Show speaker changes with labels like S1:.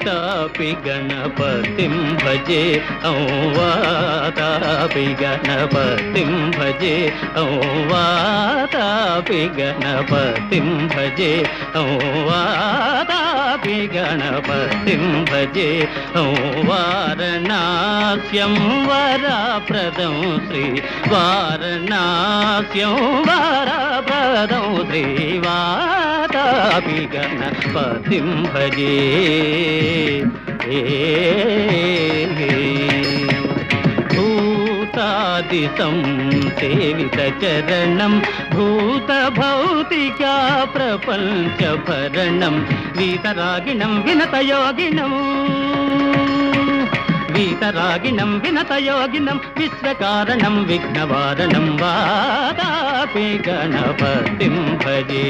S1: वातापि गणपतिं भजे औ वातापि गणपतिं भजे औ वातापि गणपतिं भजे औ वातापि गणपतिं भजे औ वारणास्यं वरप्रदं श्री वारणास्यं वरप्रदं श्री वातापि गणपतिं भजे भूतादितं सेवितचरणं भूतभौतिका प्रपञ्चभरणं वीतरागिणं विनतयोगिनं वीतरागिणं विनतयोगिनं विश्वकारणं विघ्नवारणं वातापि गणपतिं भजे।